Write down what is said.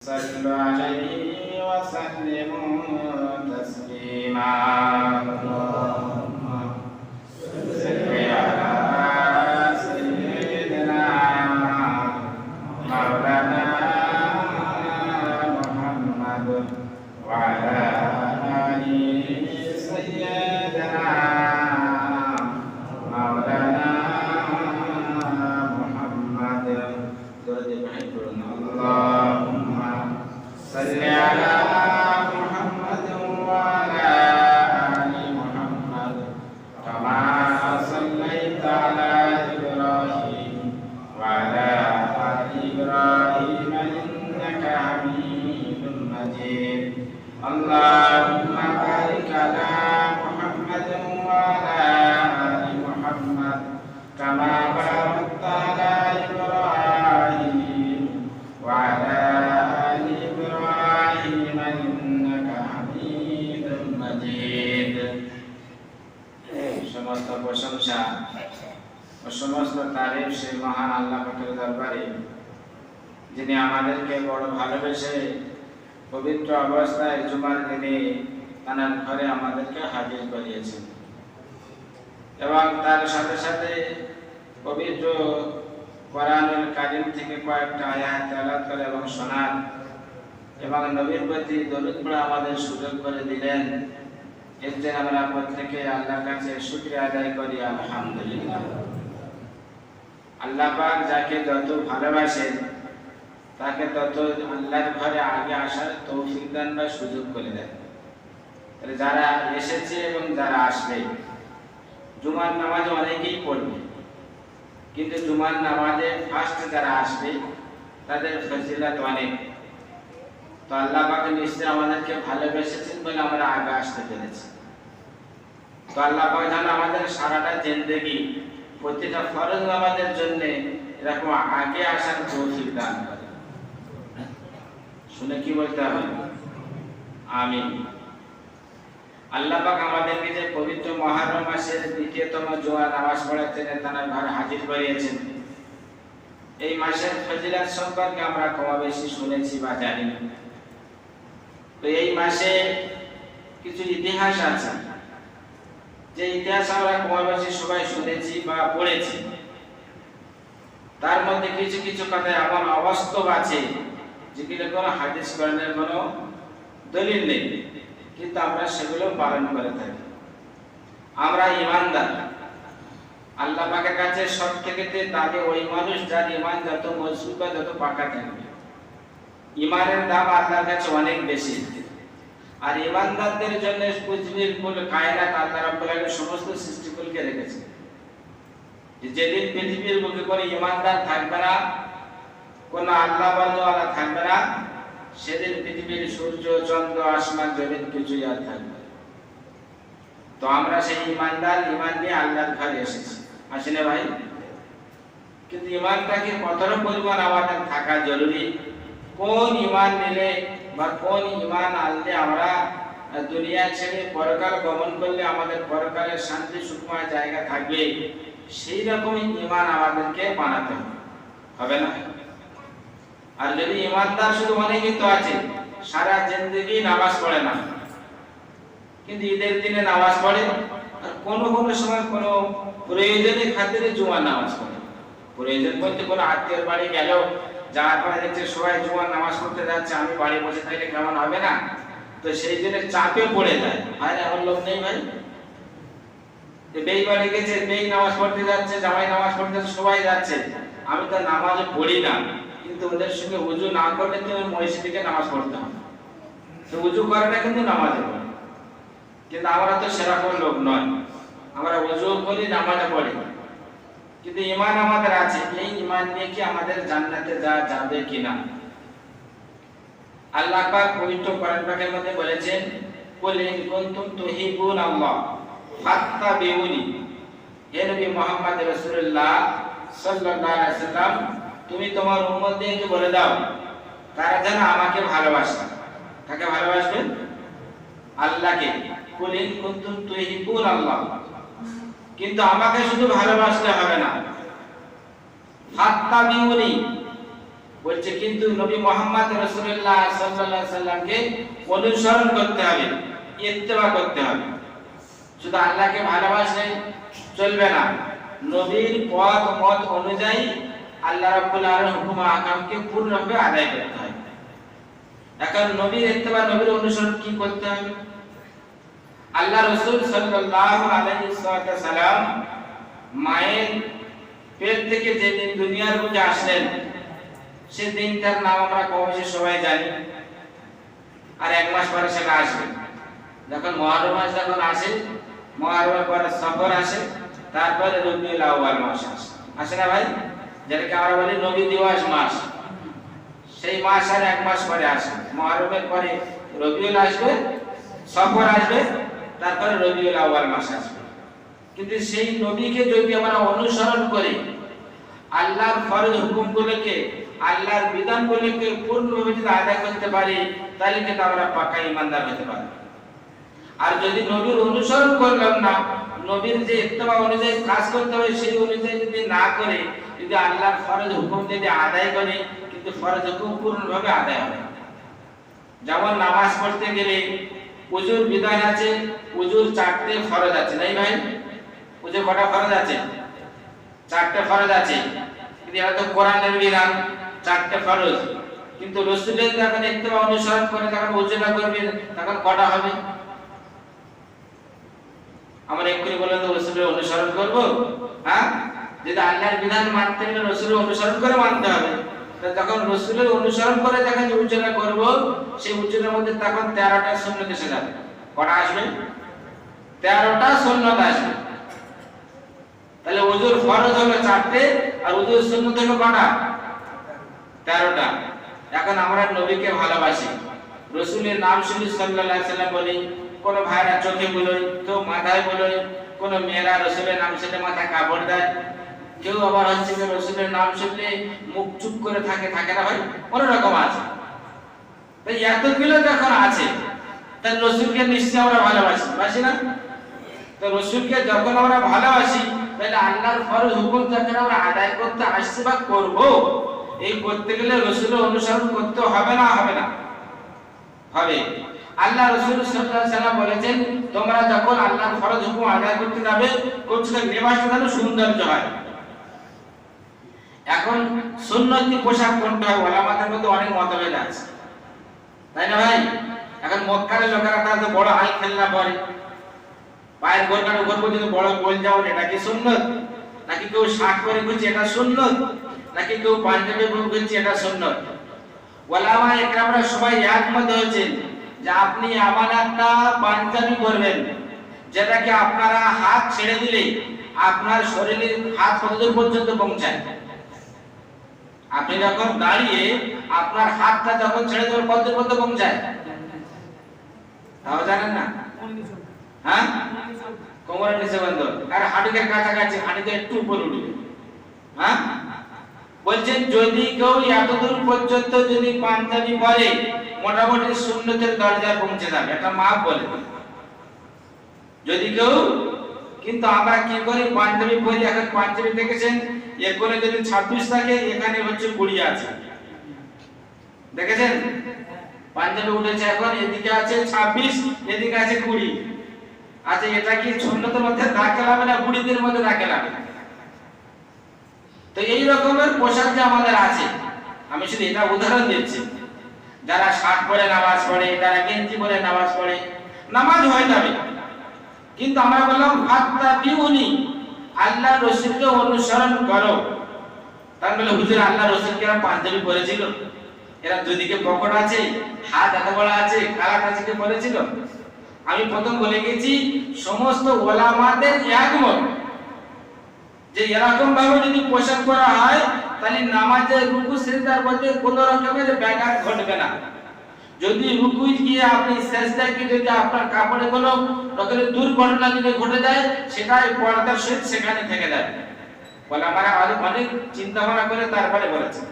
صلوا عليه وسلموا تسليما اللهم صل على سيدنا مولانا محمد وعلى آل سيدنا مولانا محمد اللهم صل على محمد وعلى آل محمد كما صليت على إبراهيم وعلى آل إبراهيم إنك حميد مجيد اللهم بارك على محمد وعلى آل محمد كما باركت على إبراهيم وعلى آل إبراهيم إنك حميد مجيد সমস্ত প্রশংসা ও সমস্ত তারিফ সেই মহান আল্লাহ পাকের দরবারে যিনি আমাদেরকে বড় ভালোবেসে পবিত্র অবস্থায় জুমার দিনে তার ঘরে আমাদেরকে হাজির করিয়েছেন এবং তার সাথে সাথে পবিত্র কোরআনুল কারীম থেকে কয়েকটা আয়াত তেলাওয়াত করে এবং শোনার এবং নবীর প্রতি দরুদ পড়ে আমাদের সুযোগ করে দিলেন। এর জন্য আমরা প্রত্যেকে আল্লাহর কাছে শুকরিয়া আদায় করি আলহামদুলিল্লাহ। আল্লাহ পাক যাকে যত ভালোবাসেন তাকে তত আল্লাহর ঘরে আগে আসার তৌফিক দান বা সুযোগ করে দেন। তাহলে যারা এসেছে এবং যারা আসবে, জুমার নামাজ অনেকেই পড়বে, কিন্তু জুমার নামাজে ফার্স্ট যারা আসবে তাদের ফজিলত অনেক। তো আল্লাহ পাক নিশ্চয় আমাদেরকে ভালোবেসেছেন বলে আমরা আগে আসতে পেরেছি। তো আল্লাহ পাক যেন আমাদের সারাটা জিন্দেগি প্রতিটা ফরজ নামাজের জন্য এরকম আগে আসার তৌফিক দান করে। শুনে কি বলতে হবে? আমিন। আল্লাহ পাক আমাদেরকে যে পবিত্র মুহররম মাসের দ্বিতীয়তম জুমার নামাজ পড়াচ্ছেন, তার ঘরে হাজির করিয়েছেন, এই মাসের ফজিলত সম্পর্কে আমরা কম বেশি শুনেছি বা জানি। তো এই মাসে কিছু ইতিহাস আছে, যে ইতিহাস আমরা কম বেশি সবাই শুনেছি বা পড়েছি। তার মধ্যে কিছু কিছু কথা এমন অবাস্তব আছে যেগুলো কোনো হাদিস কোরআনের কোনো দলিল নেই, কিন্তু আমরা সেগুলো পালন করে থাকি। আমরা ঈমানদার। আল্লাহ পাকের কাছে সবথেকে দামি ওই মানুষ যার ঈমান যত মজবুত বা যত পাকা থাকবে। ঈমানের দাম আল্লাহর কাছে অনেক বেশি। আর ঈমানদারদের জন্য পৃথিবীর কুল কায়নাত আল্লাহ রাব্বুল আলামিন সমস্ত সৃষ্টিকুলকে রেখেছেন। যেদিন পৃথিবীর বুকে কোনো ঈমানদার থাকবে না, কোনো আল্লাহ ওয়ালা থাকবে না, সেদিন পৃথিবীর সূর্য চন্দ্র আসমান জমিন কিছুই আর থাকবে। তো আমরা সেই ঈমানদার, ঈমান নিয়ে আল্লাহর ঘরে এসেছি, আসি না ভাই? কিন্তু ঈমানটাকে কতটা পরিমাণ আমাদের থাকা জরুরি, কোন ঈমান নিলে বা কোন ঈমান আনলে আমরা দুনিয়া ছেড়ে পরকাল গমন করলে আমাদের পরকালের শান্তি সুখময় জায়গা থাকবে, সেই রকমই ঈমান আমাদেরকে বানাতে হবে না? আর যদি ঈমানদার শুধু অনেকেই তো আছে সারা জিন্দেগি নামাজ পড়ে না, কিন্তু ঈদের দিনে নামাজ পড়ে, আর কোনো কোনো সময় কোনো প্রয়োজনের খাতিরে জুমার নামাজ পড়ে। প্রয়োজন বলতে কোনো আত্মীয়র বাড়ি গেল, যাওয়ার পরে দেখছে সবাই জুমার নামাজ পড়তে যাচ্ছে, আমি বাড়ি বসে থাকলে কেমন হবে না? তো সেই জন্য চাপে পড়ে যায়, ভাই আমার লোক নেই, ভাই বেই বাড়ি গেছে, বেই নামাজ পড়তে যাচ্ছে, জামাই নামাজ পড়তে যাচ্ছে, সবাই যাচ্ছে, আমি তো নামাজ পড়ি না, কিন্তু ওদের সঙ্গে ওযু না করলে তুমি মসজিদে নামাজ পড়তে হবে। তো ওযু করে না কিন্তু নামাজে পড়ে। কিন্তু আমরা তো সেরকম লোক নয়, আমরা ওযু করি, নামাজে পড়ি, কিন্তু ঈমান আমাদের আছে। এই ঈমান নিয়ে কি আমাদের জান্নাতে যাবে কিনা? আল্লাহ পাক পবিত্র কোরআন পাকের মধ্যে বলেছেন, কুল ইন কুনতুম তুহিব্বুনাল্লাহ ফাত্তাবিউনি। হে নবী মুহাম্মদ রাসূলুল্লাহ সাল্লাল্লাহু আলাইহি ওয়াসাল্লাম, তুমি তোমার উম্মতদেরকে বলে দাও তারা যেন আমাকে ভালোবাসে। কাকে ভালোবাসবেন? আল্লাহকে। কুল ইন কুনতুম তুহিব্বুনাল্লাহ, কিন্তু আমাকে শুধু ভালোবাসলে হবে না, ফাত্তাবিউনি, বলছে কিন্তু নবী মুহাম্মদ রাসূলুল্লাহ সাল্লাল্লাহু আলাইহি সাল্লামকে অনুসরণ করতে হবে, ইত্তেবা করতে হবে। শুধু আল্লাহকে ভালোবাসলে চলবে না, নবীর পথ মত অনুযায়ী আল্লাহ রাব্বুল আলামিনের হুকুম আহকামকে পূর্ণভাবে আদায় করতে হবে। এখন নবীর ইত্তেবা, নবীর অনুসরণ কি করতে হবে? আল্লাহ রাসূল সাল্লাল্লাহু আলাইহি সাল্লাম মায়ের পেট থেকে যেদিন দুনিয়ার বুকে আসলেন, সে দিনটার নাম আমরা কমবেশি সবাই জানি। আর এক মাস পরে সেটা আসবে, যখন মুহররম মাস যখন আসে, মুহররমের পরে সফর আসে, তারপরে রবিউল আউয়াল মাস আসে, আসে না ভাই? যেটাকে আমরা বলি নবী দিবস মাস, সেই মাস আর এক মাস পরে আসে। মুহররমের পরে রবিউল আসবে, সফর আসবে, তারপরে রবিউল আউয়াল মাস আসবে। কিন্তু সেই নবীকে যদি আমরা অনুসরণ করি, আল্লাহর ফরজ হুকুমগুলোকে, আল্লাহর বিধানগুলোকে পূর্ণভাবে যদি আদায় করতে পারি, তাহলে কিন্তু আমরা পাকা ঈমানদার হতে পারি। আর যদি নবীর অনুসরণ করলাম না, নবীর যে ইত্তেবা অনুযায়ী কাজ করতে হবে সেই অনুযায়ী যদি না করে, যদি আল্লাহর ফরজ হুকুম যদি আদায় করে, কিন্তু ফরজ হুকুম পূর্ণভাবে আদায় হবে না। যেমন নামাজ পড়তে গেলে ওযুর বিধান আছে, ওযুর 4টে ফরজ আছে, নাই ভাই? ওযুর কটা ফরজ আছে? 4টে ফরজ আছে। কিন্তু এটা তো কোরআনের বিধান, 4টে ফরজ। কিন্তু রাসূলের যখন ইত্তেবা অনুসরণ করে যখন ওযুটা করবে, তখন কটা হবে? আমরা এক্ষুনি বলে তো রাসূলের অনুসরণ করব, হ্যাঁ? যদি আল্লাহর বিধান মানতে গেলে রাসূলের অনুসরণ করে মানতে হবে। যখন রাসূলের অনুসরণ করে যখন উজুটা করব, সেই উজুর মধ্যে তখন 13টা সুন্নাত এসে যাবে। কটা আসবে? 13টা সুন্নাত আসবে। তাহলে ওযুর ফরজ হলো 4টে, আর ওযুর সুন্নাত হলো কটা? 13টা। এখন আমরা নবীকে ভালোবাসি, রাসূলের নাম শুনি সাল্লাল্লাহু আলাইহি ওয়াসাল্লাম বলি, কোন ভাইরা চোখে বলই, কেউ মাথায় বলই, কোন মেয়েরা রাসূলের নাম শুনলে মাথায় কাপড় দেয়, কেউ আবার হচ্ছে যে রাসূলের নাম শুনলে মুখ চুপ করে থাকে, থাকে না ভাই? অনেক রকম আছে। তাই এতগুলো যখন আছে, তাই রাসূলকে নিশ্চয়ই আমরা ভালোবাসি, বাসি না? তো রাসূলকে যখন আমরা ভালোবাসি, তাহলে আল্লাহর ফরজ হুকুম যখন আমরা আদায় করতে আসছি বা করব, এই করতে গেলে রাসূলের অনুসরণ করতে হবে না? হবে না? হবে। আল্লাহ রাসূল সাল্লাল্লাহু আলাইহি ওয়াসাল্লাম বলেছেন, তোমরা যখন আল্লাহর ফরজ হুকুম আদায় করতে যাবে, কোনটা লিবাসটা যেন সৌন্দর্য হয়। এখন সুন্নতি পোশাক কোনটা হয়, ওলামাদের মধ্যে অনেক মতভেদ আছে, তাই না ভাই? এখন মক্কার লোকেরা তারা বড় হাই খেলনা পরে, পায়ের গোড়ার উপর পর্যন্ত বড় গোল যাওয়ার, এটা কি সুন্নত? নাকি কেউ শার্ট পরে ঘুরছে, এটা সুন্নত? নাকি কেউ পাঞ্জাবি পরে ঘুরছে, এটা সুন্নত? ওলামা একরামরা সবাই একমত হয়েছেন যে আপনি এমন একটা পাঞ্জাবি পরবেন যেটাকে আপনারা হাত ছেড়ে দিলে আপনার শরীরের হাত কতদূর পর্যন্ত পৌঁছায়। আপনি যখন দাঁড়িয়ে আপনার হাতটা যখন ছেড়ে দেবেন কতদূর পর্যন্ত পৌঁছায়, তাও জানেন না? হ্যাঁ, কোমরের নিচে বন্ধ, আর হাঁটুকের কাছাকাছি, হাঁটুকে একটু উপরে উঠবে। হ্যাঁ, বলছেন যদি কেউ এতদূর পর্যন্ত যদি পাঞ্জাবি পরে, মোটামুটি সুন্নতের দরজায় পৌঁছে যাবে, একটা মাপ বলে যদি কেউ। কিন্তু আমরা কি করি, পাঞ্জাবি পরি, এখন পাঞ্জাবি দেখেছেন এখানে যদি 26 থাকে, এখানে হচ্ছে 20 আছে, দেখেছেন? পাঞ্জাবি উঠেছে এখন, এদিকে আছে 26, এদিকে আছে 20। আচ্ছা, এটা কি সুন্নতের মধ্যে দাখিল হবে না বুড়িদের মধ্যে দাখিল হবে? তো এই রকমের পোশাক যে আমাদের আছে, আমি শুধু এটা উদাহরণ দিচ্ছি। যারা শার্ট পরে নামাজ পড়ে, যারা গেঞ্জি পরে নামাজ পড়ে, নামাজ হয়ে যাবে, কিন্তু আমরা বললাম ফাত্তাবিউনি, আল্লাহ রাসূলকে অনুসরণ করো। তার মানে হুজুর আল্লাহ রাসূল কি পাঞ্জাবি পরেছিল? এরা দুদিকে পকেট আছে, হাত এত বড় আছে, কালার আছে, কি পরেছিল? আমি প্রথম বলে গেছি, সমস্ত ওলামাদের একমত যে এরকম ভাবে যদি পোশাক করা হয়, তাহলে নামাজের রুকু সিজদার মধ্যে কোনো রকমের ব্যাঘাত ঘটবে না। যদি রুকু গিয়ে আপনি সিজদায় গিয়ে যদি আপনার কাপড়ে কোনো রকমের দুর্ঘটনা যদি ঘটে যায়, সেটাই পর্দার সহিত সেখানে থেকে যাবে। ওলামারা অনেক চিন্তা ভাবনা করে তারপরে বলেছে।